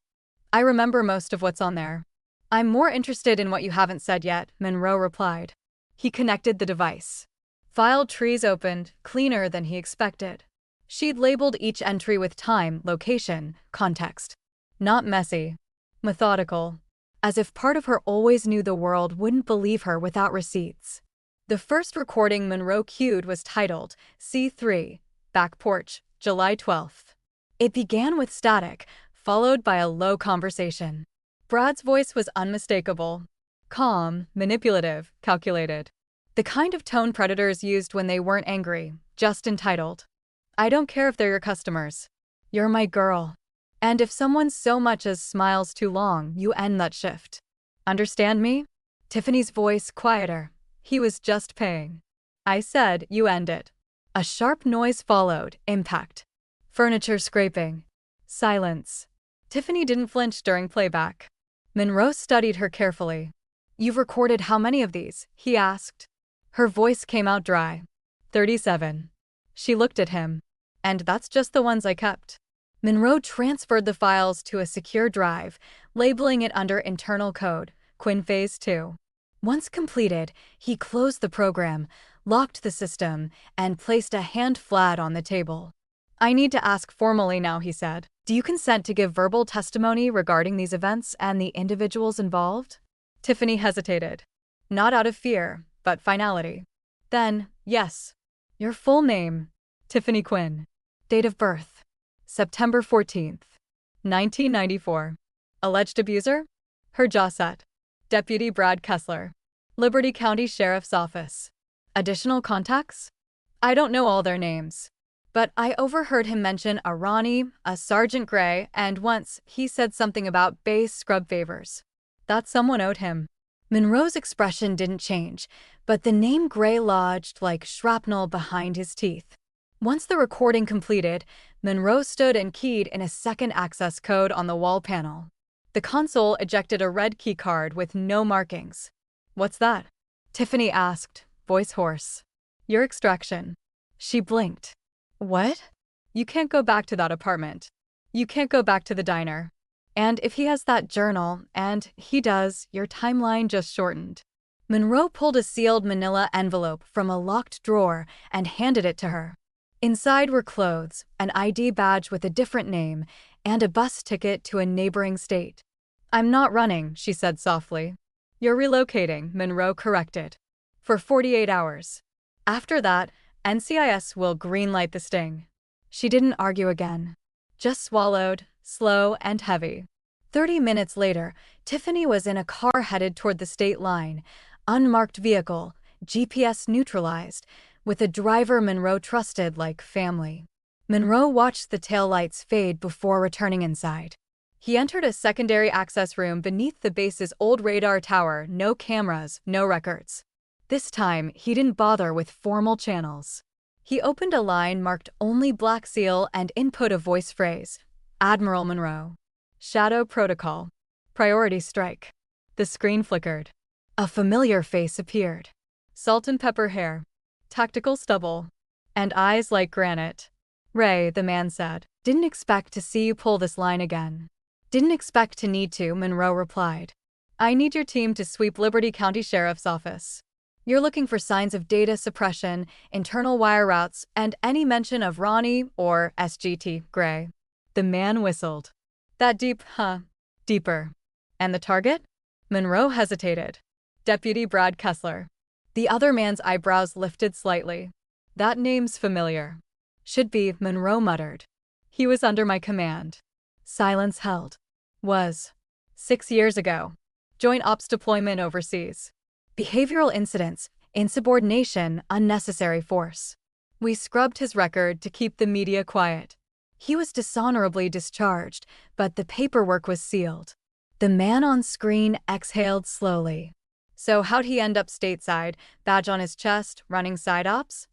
"I remember most of what's on there." "I'm more interested in what you haven't said yet," Monroe replied. He connected the device. File trees opened, cleaner than he expected. She'd labeled each entry with time, location, context. Not messy. Methodical. As if part of her always knew the world wouldn't believe her without receipts. The first recording Monroe cued was titled, C3, Back Porch, July 12th. It began with static, followed by a low conversation. Brad's voice was unmistakable. Calm, manipulative, calculated. The kind of tone predators used when they weren't angry, just entitled. "I don't care if they're your customers. You're my girl. And if someone so much as smiles too long, you end that shift. Understand me?" Tiffany's voice quieter. He was just paying. "I said you end it." A sharp noise followed, impact. Furniture scraping. Silence. Tiffany didn't flinch during playback. Monroe studied her carefully. "You've recorded how many of these?" he asked. Her voice came out dry. 37. She looked at him. "And that's just the ones I kept." Monroe transferred the files to a secure drive, labeling it under internal code, Quinn Phase 2. Once completed, he closed the program, locked the system, and placed a hand flat on the table. "I need to ask formally now," he said. "Do you consent to give verbal testimony regarding these events and the individuals involved?" Tiffany hesitated. Not out of fear, but finality. Then, "Yes." "Your full name?" "Tiffany Quinn." "Date of birth?" "September 14th, 1994. "Alleged abuser?" Her jaw set. "Deputy Brad Kessler. Liberty County Sheriff's Office." "Additional contacts?" "I don't know all their names. But I overheard him mention a Ronnie, a Sergeant Gray, and once he said something about base scrub favors. That someone owed him." Monroe's expression didn't change, but the name Gray lodged like shrapnel behind his teeth. Once the recording completed, Monroe stood and keyed in a second access code on the wall panel. The console ejected a red key card with no markings. "What's that?" Tiffany asked, voice hoarse. "Your extraction." She blinked. "What?" "You can't go back to that apartment. You can't go back to the diner. And if he has that journal, and he does, your timeline just shortened." Monroe pulled a sealed manila envelope from a locked drawer and handed it to her. Inside were clothes, an ID badge with a different name, and a bus ticket to a neighboring state. "I'm not running," she said softly. "You're relocating," Monroe corrected. "For 48 hours. After that, NCIS will greenlight the sting." She didn't argue again. Just swallowed, slow and heavy. 30 minutes later, Tiffany was in a car headed toward the state line, unmarked vehicle, GPS neutralized, with a driver Monroe trusted like family. Monroe watched the taillights fade before returning inside. He entered a secondary access room beneath the base's old radar tower, no cameras, no records. This time, he didn't bother with formal channels. He opened a line marked only Black Seal and input a voice phrase, "Admiral Monroe. Shadow Protocol. Priority Strike." The screen flickered. A familiar face appeared. Salt and pepper hair. Tactical stubble. And eyes like granite. "Ray," the man said, "didn't expect to see you pull this line again." "Didn't expect to need to," Monroe replied. "I need your team to sweep Liberty County Sheriff's Office." You're looking for signs of data suppression, internal wire routes, and any mention of Ronnie or SGT Gray. The man whistled. That deep, huh? Deeper. And the target? Monroe hesitated. Deputy Brad Kessler. The other man's eyebrows lifted slightly. That name's familiar. Should be, Monroe muttered. He was under my command. Silence held. Was. 6 years ago. Joint ops deployment overseas. Behavioral incidents, insubordination, unnecessary force. We scrubbed his record to keep the media quiet. He was dishonorably discharged, but the paperwork was sealed. The man on screen exhaled slowly. So how'd he end up stateside, badge on his chest, running side ops?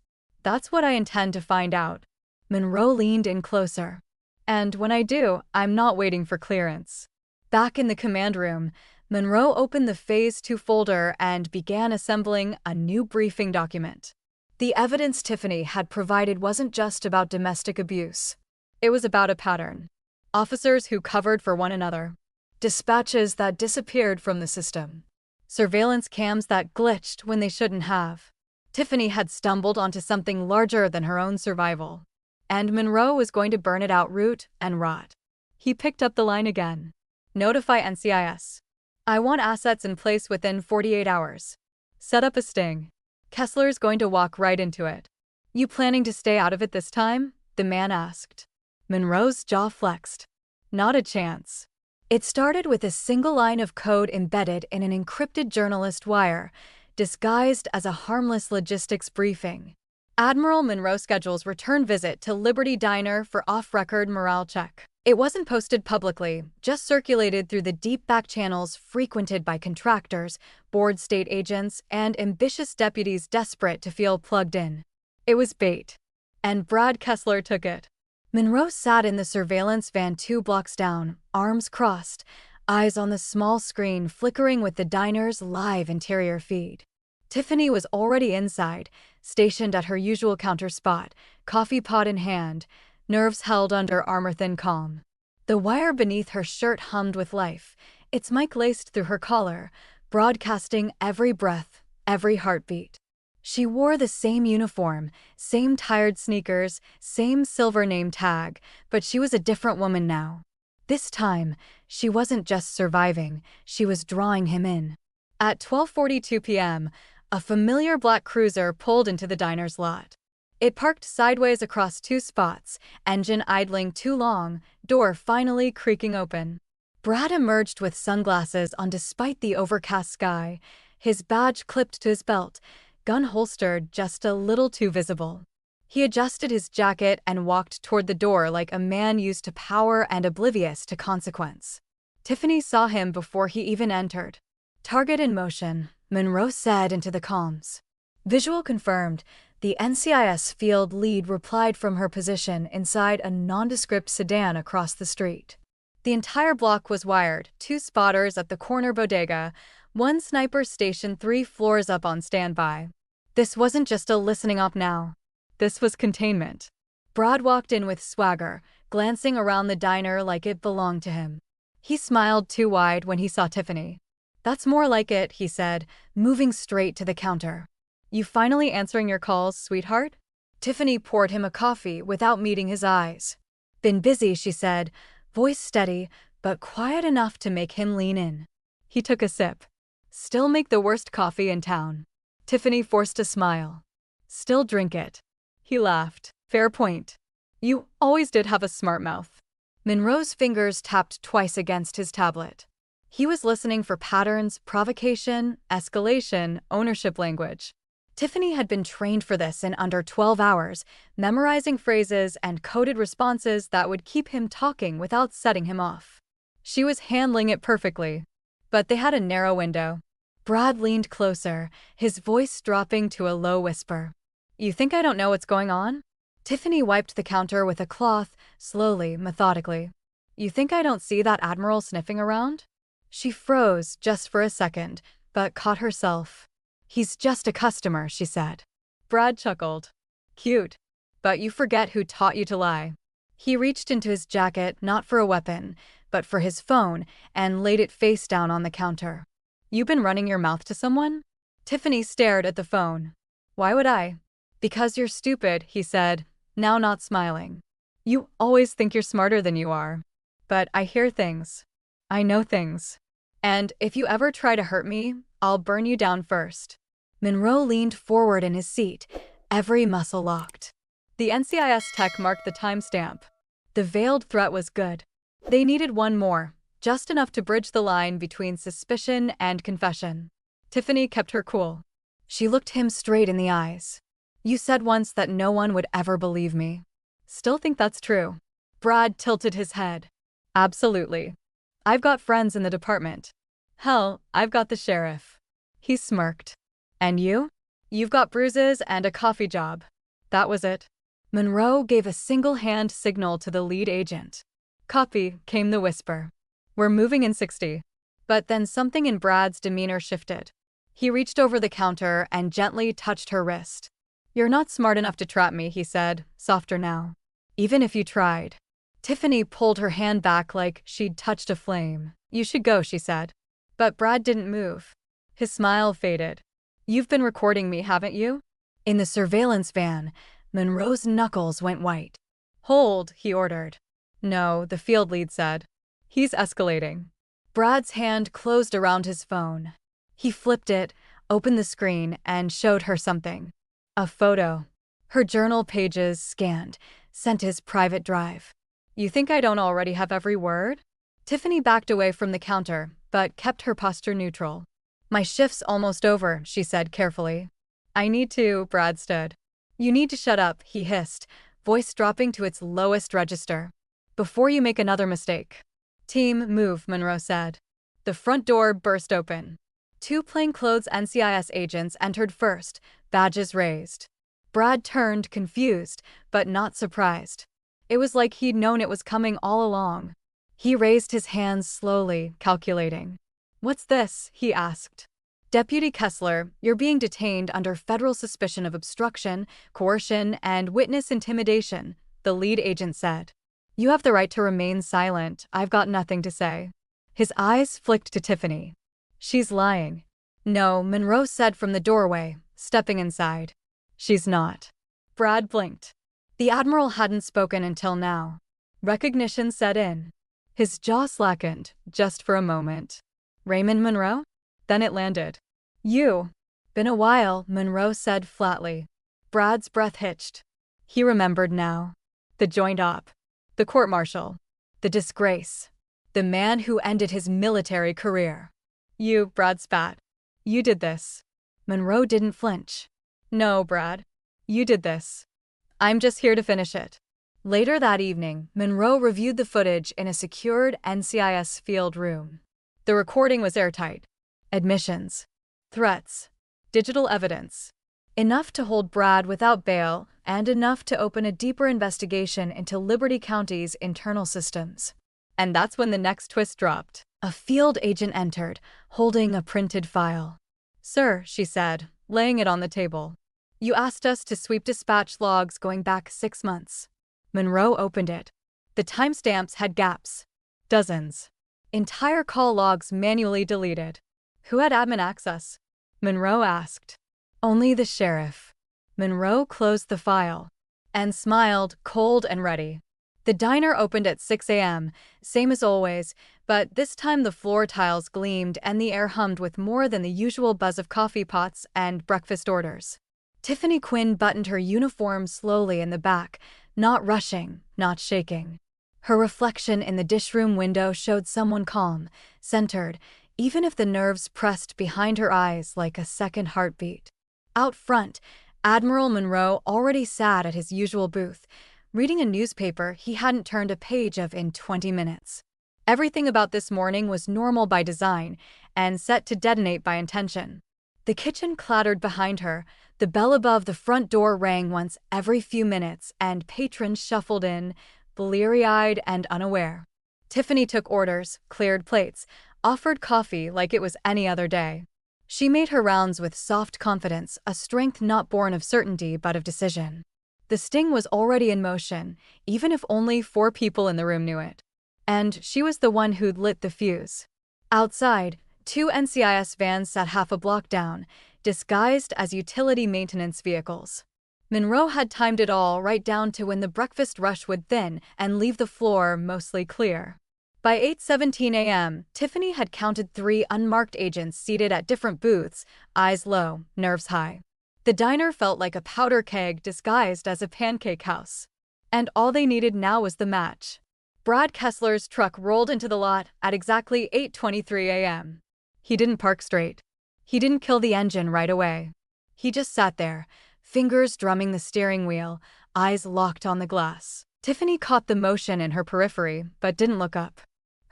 That's what I intend to find out. Monroe leaned in closer. And when I do, I'm not waiting for clearance. Back in the command room, Monroe opened the Phase 2 folder and began assembling a new briefing document. The evidence Tiffany had provided wasn't just about domestic abuse. It was about a pattern. Officers who covered for one another. Dispatches that disappeared from the system. Surveillance cams that glitched when they shouldn't have. Tiffany had stumbled onto something larger than her own survival. And Monroe was going to burn it out root and rot. He picked up the line again. Notify NCIS. I want assets in place within 48 hours. Set up a sting. Kessler's going to walk right into it. You planning to stay out of it this time? The man asked. Monroe's jaw flexed. Not a chance. It started with a single line of code embedded in an encrypted journalist wire, disguised as a harmless logistics briefing. Admiral Monroe schedules return visit to Liberty Diner for off-record morale check. It wasn't posted publicly, just circulated through the deep back channels frequented by contractors, bored state agents, and ambitious deputies desperate to feel plugged in. It was bait. And Brad Kessler took it. Monroe sat in the surveillance van 2 blocks down, arms crossed, eyes on the small screen flickering with the diner's live interior feed. Tiffany was already inside, stationed at her usual counter spot, coffee pot in hand, nerves held under armor-thin calm. The wire beneath her shirt hummed with life, its mic laced through her collar, broadcasting every breath, every heartbeat. She wore the same uniform, same tired sneakers, same silver name tag, but she was a different woman now. This time, she wasn't just surviving, she was drawing him in. At 12:42 p.m., a familiar black cruiser pulled into the diner's lot. It parked sideways across 2 spots, engine idling too long, door finally creaking open. Brad emerged with sunglasses on despite the overcast sky, his badge clipped to his belt, gun holstered just a little too visible. He adjusted his jacket and walked toward the door like a man used to power and oblivious to consequence. Tiffany saw him before he even entered. Target in motion, Monroe said into the comms. Visual confirmed, the NCIS field lead replied from her position inside a nondescript sedan across the street. The entire block was wired, 2 spotters at the corner bodega, 1 sniper stationed 3 floors up on standby. This wasn't just a listening op now. This was containment. Brad walked in with swagger, glancing around the diner like it belonged to him. He smiled too wide when he saw Tiffany. That's more like it, he said, moving straight to the counter. You finally answering your calls, sweetheart? Tiffany poured him a coffee without meeting his eyes. Been busy, she said, voice steady, but quiet enough to make him lean in. He took a sip. Still make the worst coffee in town. Tiffany forced a smile. Still drink it. He laughed. Fair point. You always did have a smart mouth. Monroe's fingers tapped twice against his tablet. He was listening for patterns, provocation, escalation, ownership language. Tiffany had been trained for this in under 12 hours, memorizing phrases and coded responses that would keep him talking without setting him off. She was handling it perfectly. But they had a narrow window. Brad leaned closer, his voice dropping to a low whisper. You think I don't know what's going on? Tiffany wiped the counter with a cloth, slowly, methodically. You think I don't see that Admiral sniffing around? She froze just for a second, but caught herself. He's just a customer, she said. Brad chuckled. Cute. But you forget who taught you to lie. He reached into his jacket, not for a weapon, but for his phone, and laid it face down on the counter. You been running your mouth to someone? Tiffany stared at the phone. Why would I? Because you're stupid, he said, now not smiling. You always think you're smarter than you are. But I hear things. I know things. And if you ever try to hurt me, I'll burn you down first. Monroe leaned forward in his seat, every muscle locked. The NCIS tech marked the timestamp. The veiled threat was good. They needed one more, just enough to bridge the line between suspicion and confession. Tiffany kept her cool. She looked him straight in the eyes. You said once that no one would ever believe me. Still think that's true? Brad tilted his head. Absolutely. I've got friends in the department. Hell, I've got the sheriff. He smirked. And you? You've got Bruises and a coffee job. That was it. Monroe gave a single-hand signal to the lead agent. Copy, came the whisper. We're moving in 60. But then something in Brad's demeanor shifted. He reached over the counter and gently touched her wrist. You're not smart enough to trap me, he said, softer now. Even if you tried. Tiffany pulled her hand back like she'd touched a flame. You should go, she said. But Brad didn't move. His smile faded. You've been recording me, haven't you? In the surveillance van, Monroe's knuckles went white. Hold, he ordered. No, the field lead said. He's escalating. Brad's hand closed around his phone. He flipped it, opened the screen, and showed her something. A photo. Her journal pages scanned, sent his private drive. You think I don't already have every word? Tiffany backed away from the counter, but kept her posture neutral. My shift's almost over, she said carefully. I need to, Brad stood. You need to shut up, he hissed, voice dropping to its lowest register. Before you make another mistake. Team, move, Monroe said. The front door burst open. 2 plainclothes NCIS agents entered first, badges raised. Brad turned, confused, but not surprised. It was like he'd known it was coming all along. He raised his hands slowly, calculating. What's this? He asked. Deputy Kessler, you're being detained under federal suspicion of obstruction, coercion, and witness intimidation, the lead agent said. You have the right to remain silent. I've got nothing to say. His eyes flicked to Tiffany. She's lying. No, Monroe said from the doorway, stepping inside. She's not. Brad blinked. The Admiral hadn't spoken until now. Recognition set in. His jaw slackened, just for a moment. Raymond Monroe? Then it landed. You. Been a while, Monroe said flatly. Brad's breath hitched. He remembered now. The joint op. The court-martial. The disgrace. The man who ended his military career. You, Brad spat. You did this. Monroe didn't flinch. No, Brad. You did this. I'm just here to finish it. Later that evening, Monroe reviewed the footage in a secured NCIS field room. The recording was airtight. Admissions. Threats. Digital evidence. Enough to hold Brad without bail, and enough to open a deeper investigation into Liberty County's internal systems. And that's when the next twist dropped. A field agent entered, holding a printed file. Sir, she said, laying it on the table. You asked us to sweep dispatch logs going back 6 months. Monroe opened it. The timestamps had gaps. Dozens. Entire call logs manually deleted. Who had admin access? Monroe asked. Only the sheriff. Monroe closed the file. And smiled, cold and ready. The diner opened at 6 a.m., same as always, but this time the floor tiles gleamed and the air hummed with more than the usual buzz of coffee pots and breakfast orders. Tiffany Quinn buttoned her uniform slowly in the back, not rushing, not shaking. Her reflection in the dishroom window showed someone calm, centered, even if the nerves pressed behind her eyes like a second heartbeat. Out front, Admiral Monroe already sat at his usual booth, reading a newspaper he hadn't turned a page of in 20 minutes. Everything about this morning was normal by design and set to detonate by intention. The kitchen clattered behind her, the bell above the front door rang once every few minutes, and patrons shuffled in, bleary-eyed and unaware. Tiffany took orders, cleared plates, offered coffee like it was any other day. She made her rounds with soft confidence, a strength not born of certainty but of decision. The sting was already in motion, even if only 4 people in the room knew it. And she was the one who'd lit the fuse. Outside, 2 NCIS vans sat half a block down, disguised as utility maintenance vehicles. Monroe had timed it all right down to when the breakfast rush would thin and leave the floor mostly clear. By 8:17 a.m., Tiffany had counted 3 unmarked agents seated at different booths, eyes low, nerves high. The diner felt like a powder keg disguised as a pancake house. And all they needed now was the match. Brad Kessler's truck rolled into the lot at exactly 8:23 a.m. He didn't park straight. He didn't kill the engine right away. He just sat there, fingers drumming the steering wheel, eyes locked on the glass. Tiffany caught the motion in her periphery, but didn't look up.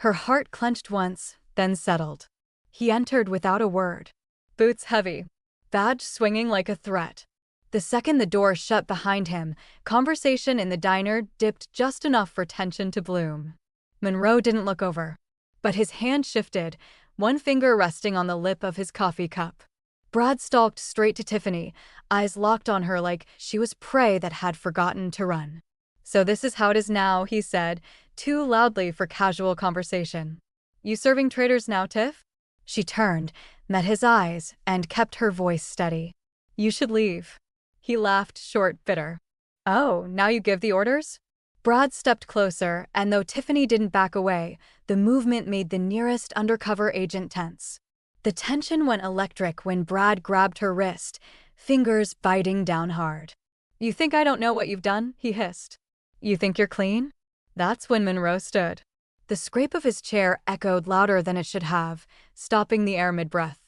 Her heart clenched once, then settled. He entered without a word. Boots heavy. Badge swinging like a threat. The second the door shut behind him, conversation in the diner dipped just enough for tension to bloom. Monroe didn't look over. But his hand shifted, one finger resting on the lip of his coffee cup. Brad stalked straight to Tiffany, eyes locked on her like she was prey that had forgotten to run. "So this is how it is now," he said, too loudly for casual conversation. "You serving traders now, Tiff?" She turned, met his eyes, and kept her voice steady. "You should leave." He laughed, short, bitter. "Oh, now you give the orders?" Brad stepped closer, and though Tiffany didn't back away, the movement made the nearest undercover agent tense. The tension went electric when Brad grabbed her wrist, fingers biting down hard. "You think I don't know what you've done?" he hissed. "You think you're clean?" That's when Monroe stood. The scrape of his chair echoed louder than it should have, stopping the air mid-breath.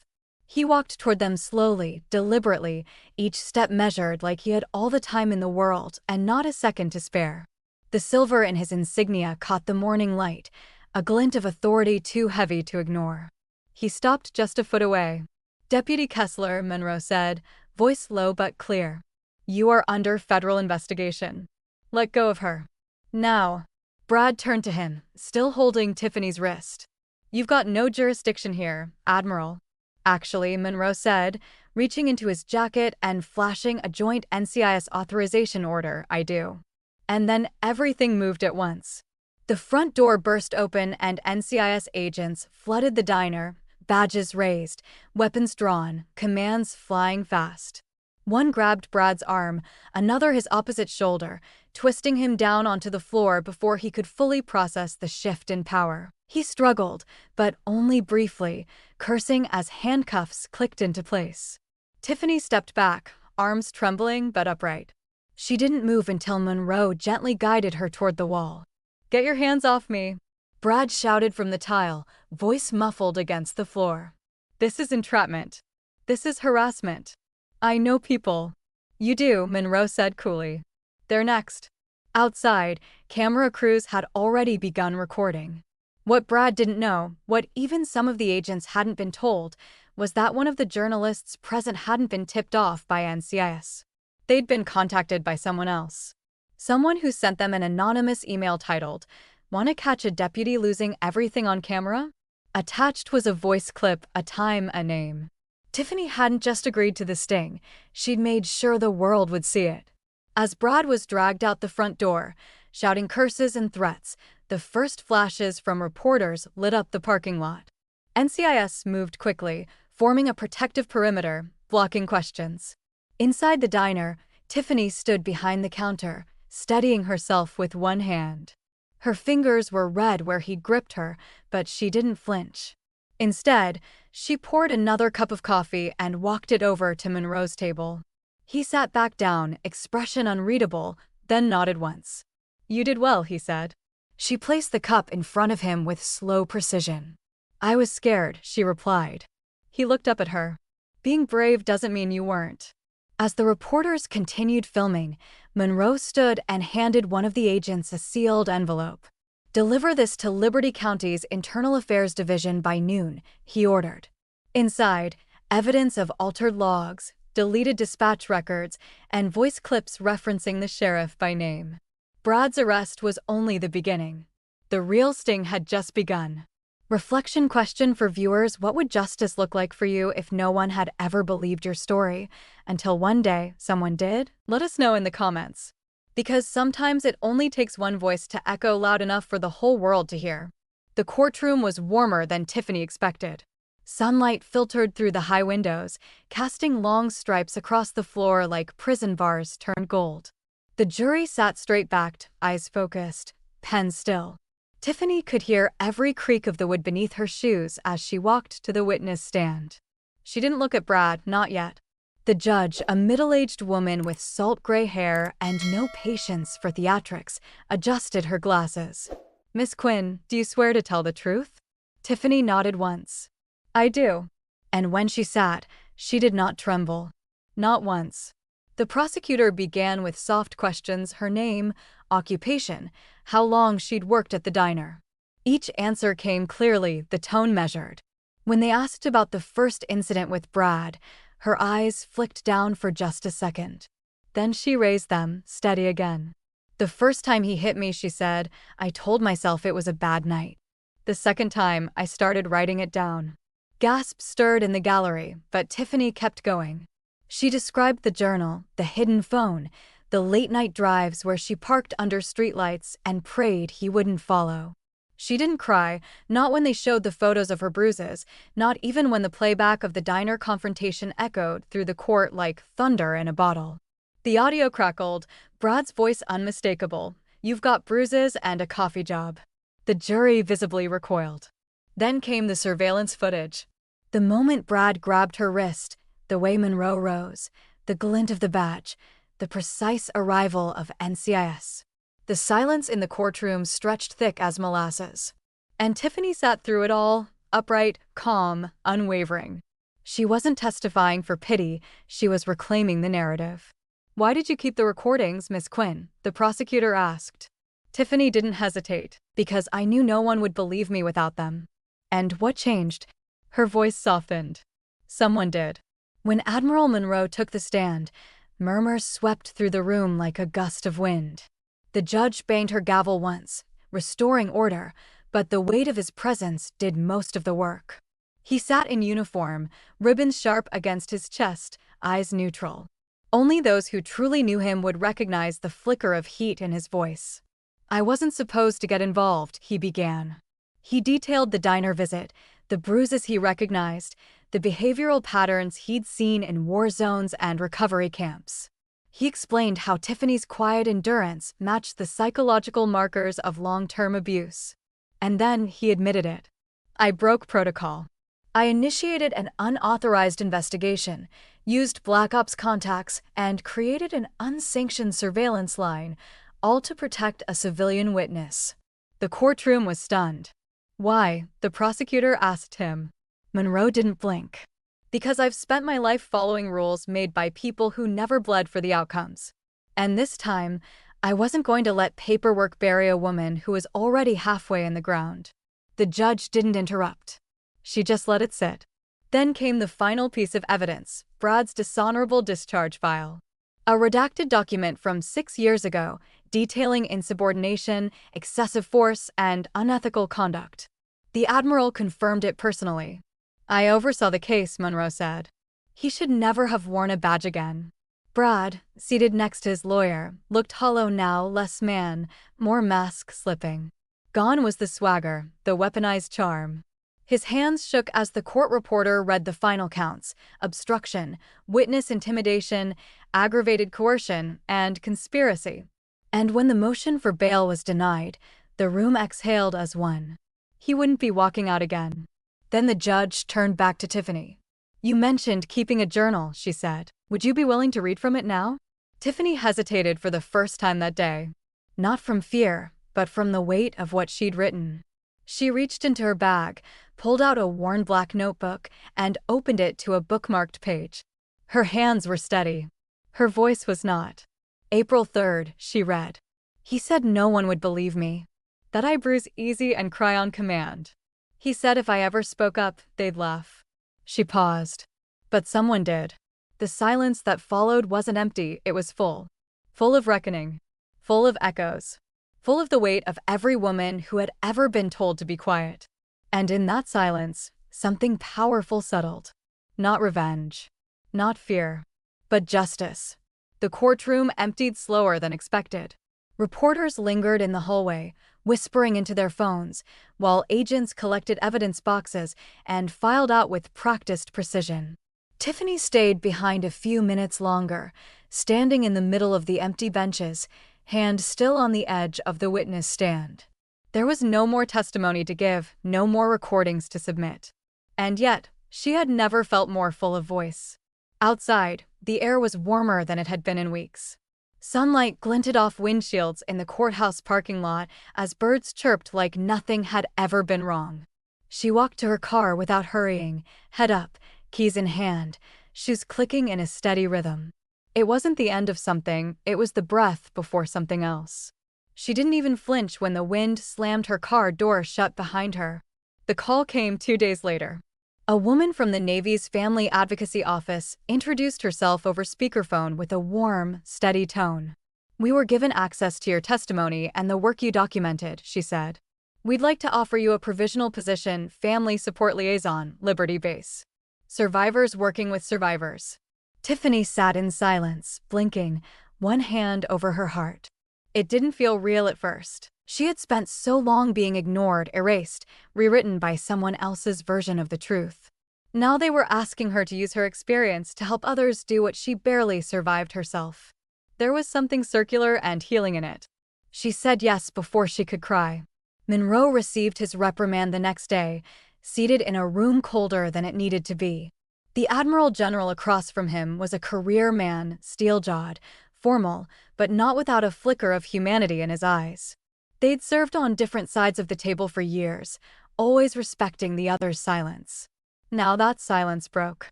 He walked toward them slowly, deliberately, each step measured like he had all the time in the world and not a second to spare. The silver in his insignia caught the morning light, a glint of authority too heavy to ignore. He stopped just a foot away. "Deputy Kessler," Monroe said, voice low but clear. "You are under federal investigation. Let go of her. Now." Brad turned to him, still holding Tiffany's wrist. "You've got no jurisdiction here, Admiral." "Actually," Monroe said, reaching into his jacket and flashing a joint NCIS authorization order, "I do." And then everything moved at once. The front door burst open and NCIS agents flooded the diner, badges raised, weapons drawn, commands flying fast. One grabbed Brad's arm, another his opposite shoulder, twisting him down onto the floor before he could fully process the shift in power. He struggled, but only briefly, cursing as handcuffs clicked into place. Tiffany stepped back, arms trembling but upright. She didn't move until Monroe gently guided her toward the wall. "Get your hands off me," Brad shouted from the tile, voice muffled against the floor. "This is entrapment. This is harassment. I know people." "You do," Monroe said coolly. "They're next." Outside, camera crews had already begun recording. What Brad didn't know, what even some of the agents hadn't been told, was that one of the journalists present hadn't been tipped off by NCIS. They'd been contacted by someone else. Someone who sent them an anonymous email titled, "Want to catch a deputy losing everything on camera?" Attached was a voice clip, a time, a name. Tiffany hadn't just agreed to the sting, she'd made sure the world would see it. As Brad was dragged out the front door, shouting curses and threats, the first flashes from reporters lit up the parking lot. NCIS moved quickly, forming a protective perimeter, blocking questions. Inside the diner, Tiffany stood behind the counter, steadying herself with one hand. Her fingers were red where he'd gripped her, but she didn't flinch. Instead, she poured another cup of coffee and walked it over to Monroe's table. He sat back down, expression unreadable, then nodded once. "You did well," he said. She placed the cup in front of him with slow precision. "I was scared," she replied. He looked up at her. "Being brave doesn't mean you weren't." As the reporters continued filming, Monroe stood and handed one of the agents a sealed envelope. "Deliver this to Liberty County's Internal Affairs Division by noon," he ordered. Inside, evidence of altered logs, deleted dispatch records, and voice clips referencing the sheriff by name. Brad's arrest was only the beginning. The real sting had just begun. Reflection question for viewers: what would justice look like for you if no one had ever believed your story, until one day someone did? Let us know in the comments. Because sometimes it only takes one voice to echo loud enough for the whole world to hear. The courtroom was warmer than Tiffany expected. Sunlight filtered through the high windows, casting long stripes across the floor like prison bars turned gold. The jury sat straight-backed, eyes focused, pen still. Tiffany could hear every creak of the wood beneath her shoes as she walked to the witness stand. She didn't look at Brad, not yet. The judge, a middle-aged woman with salt-gray hair and no patience for theatrics, adjusted her glasses. "Miss Quinn, do you swear to tell the truth?" Tiffany nodded once. "I do." And when she sat, she did not tremble. Not once. The prosecutor began with soft questions: her name, occupation, how long she'd worked at the diner. Each answer came clearly, the tone measured. When they asked about the first incident with Brad, her eyes flicked down for just a second. Then she raised them, steady again. "The first time he hit me," she said, "I told myself it was a bad night. The second time, I started writing it down." Gasps stirred in the gallery, but Tiffany kept going. She described the journal, the hidden phone, the late-night drives where she parked under streetlights and prayed he wouldn't follow. She didn't cry, not when they showed the photos of her bruises, not even when the playback of the diner confrontation echoed through the court like thunder in a bottle. The audio crackled, Brad's voice unmistakable. "You've got bruises and a coffee job." The jury visibly recoiled. Then came the surveillance footage. The moment Brad grabbed her wrist, the way Monroe rose, the glint of the badge, the precise arrival of NCIS. The silence in the courtroom stretched thick as molasses. And Tiffany sat through it all, upright, calm, unwavering. She wasn't testifying for pity, she was reclaiming the narrative. "Why did you keep the recordings, Miss Quinn?" the prosecutor asked. Tiffany didn't hesitate. "Because I knew no one would believe me without them." "And what changed?" Her voice softened. "Someone did." When Admiral Monroe took the stand, murmurs swept through the room like a gust of wind. The judge banged her gavel once, restoring order, but the weight of his presence did most of the work. He sat in uniform, ribbons sharp against his chest, eyes neutral. Only those who truly knew him would recognize the flicker of heat in his voice. "I wasn't supposed to get involved," he began. He detailed the diner visit, the bruises he recognized, the behavioral patterns he'd seen in war zones and recovery camps. He explained how Tiffany's quiet endurance matched the psychological markers of long-term abuse. And then he admitted it. "I broke protocol. I initiated an unauthorized investigation, used Black Ops contacts, and created an unsanctioned surveillance line, all to protect a civilian witness." The courtroom was stunned. "Why?" the prosecutor asked him. Monroe didn't blink. "Because I've spent my life following rules made by people who never bled for the outcomes. And this time, I wasn't going to let paperwork bury a woman who was already halfway in the ground." The judge didn't interrupt. She just let it sit. Then came the final piece of evidence, Brad's dishonorable discharge file. A redacted document from 6 years ago, detailing insubordination, excessive force, and unethical conduct. The Admiral confirmed it personally. "I oversaw the case," Monroe said. He should never have worn a badge again. Brad, seated next to his lawyer, looked hollow now, less man, more mask slipping. Gone was the swagger, the weaponized charm. His hands shook as the court reporter read the final counts: obstruction, witness intimidation, aggravated coercion, and conspiracy. And when the motion for bail was denied, the room exhaled as one. He wouldn't be walking out again. Then the judge turned back to Tiffany. "You mentioned keeping a journal," she said. "Would you be willing to read from it now?" Tiffany hesitated for the first time that day. Not from fear, but from the weight of what she'd written. She reached into her bag, pulled out a worn black notebook, and opened it to a bookmarked page. Her hands were steady. Her voice was not. "April 3rd, she read. "He said no one would believe me. That I bruise easy and cry on command. He said if I ever spoke up, they'd laugh." She paused. But someone did. The silence that followed wasn't empty, it was full. Full of reckoning. Full of echoes. Full of the weight of every woman who had ever been told to be quiet. And in that silence, something powerful settled. Not revenge. Not fear. But justice. The courtroom emptied slower than expected. Reporters lingered in the hallway, whispering into their phones, while agents collected evidence boxes and filed out with practiced precision. Tiffany stayed behind a few minutes longer, standing in the middle of the empty benches, hand still on the edge of the witness stand. There was no more testimony to give, no more recordings to submit. And yet, she had never felt more full of voice. Outside, the air was warmer than it had been in weeks. Sunlight glinted off windshields in the courthouse parking lot as birds chirped like nothing had ever been wrong. She walked to her car without hurrying, head up, keys in hand, shoes clicking in a steady rhythm. It wasn't the end of something, it was the breath before something else. She didn't even flinch when the wind slammed her car door shut behind her. The call came 2 days later. A woman from the Navy's Family Advocacy Office introduced herself over speakerphone with a warm, steady tone. "We were given access to your testimony and the work you documented," she said. "We'd like to offer you a provisional position, Family Support Liaison, Liberty Base. Survivors working with survivors." Tiffany sat in silence, blinking, one hand over her heart. It didn't feel real at first. She had spent so long being ignored, erased, rewritten by someone else's version of the truth. Now they were asking her to use her experience to help others do what she barely survived herself. There was something circular and healing in it. She said yes before she could cry. Monroe received his reprimand the next day, seated in a room colder than it needed to be. The Admiral General across from him was a career man, steel-jawed, formal, but not without a flicker of humanity in his eyes. They'd served on different sides of the table for years, always respecting the other's silence. Now that silence broke.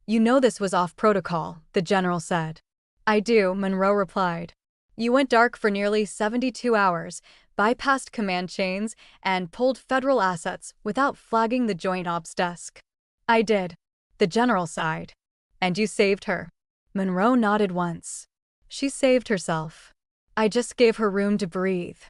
"You know this was off protocol," the general said. "I do," Monroe replied. "You went dark for nearly 72 hours, bypassed command chains, and pulled federal assets without flagging the Joint Ops desk." "I did," the general sighed. "And you saved her." Monroe nodded once. "She saved herself. I just gave her room to breathe."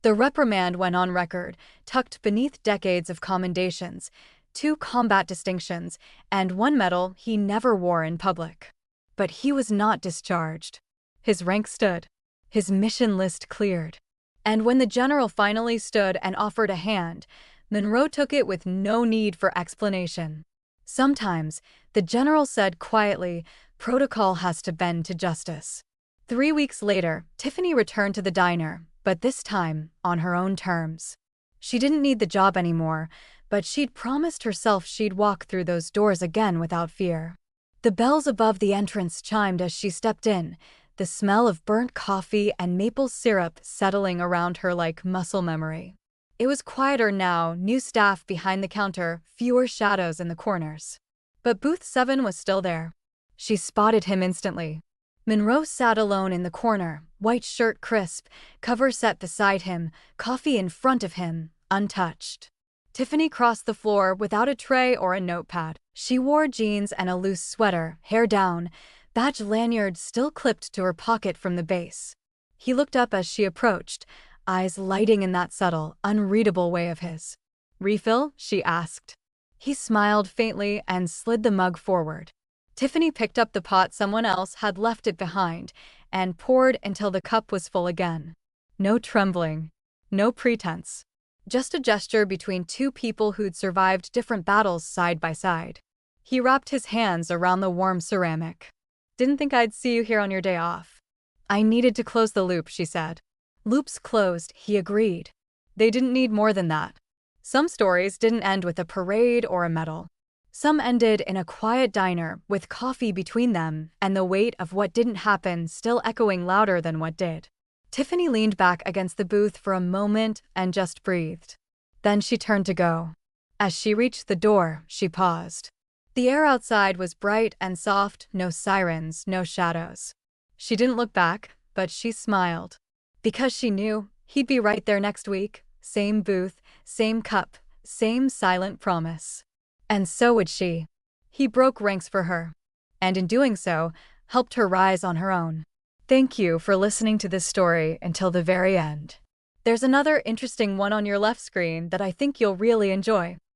The reprimand went on record, tucked beneath decades of commendations, 2 combat distinctions, and 1 medal he never wore in public. But he was not discharged. His rank stood. His mission list cleared. And when the general finally stood and offered a hand, Monroe took it with no need for explanation. Sometimes, the general said quietly, protocol has to bend to justice. 3 weeks later, Tiffany returned to the diner, but this time, on her own terms. She didn't need the job anymore, but she'd promised herself she'd walk through those doors again without fear. The bells above the entrance chimed as she stepped in, the smell of burnt coffee and maple syrup settling around her like muscle memory. It was quieter now, new staff behind the counter, fewer shadows in the corners. But Booth 7 was still there. She spotted him instantly. Monroe sat alone in the corner, white shirt crisp, cover set beside him, coffee in front of him, untouched. Tiffany crossed the floor without a tray or a notepad. She wore jeans and a loose sweater, hair down, badge lanyard still clipped to her pocket from the base. He looked up as she approached, eyes lighting in that subtle, unreadable way of his. "Refill?" she asked. He smiled faintly and slid the mug forward. Tiffany picked up the pot someone else had left it behind and poured until the cup was full again. No trembling. No pretense. Just a gesture between 2 people who'd survived different battles side by side. He wrapped his hands around the warm ceramic. "Didn't think I'd see you here on your day off." "I needed to close the loop," she said. "Loops closed," he agreed. They didn't need more than that. Some stories didn't end with a parade or a medal. Some ended in a quiet diner with coffee between them and the weight of what didn't happen still echoing louder than what did. Tiffany leaned back against the booth for a moment and just breathed. Then she turned to go. As she reached the door, she paused. The air outside was bright and soft, no sirens, no shadows. She didn't look back, but she smiled. Because she knew he'd be right there next week, same booth, same cup, same silent promise. And so would she. He broke ranks for her. And in doing so, helped her rise on her own. Thank you for listening to this story until the very end. There's another interesting one on your left screen that I think you'll really enjoy.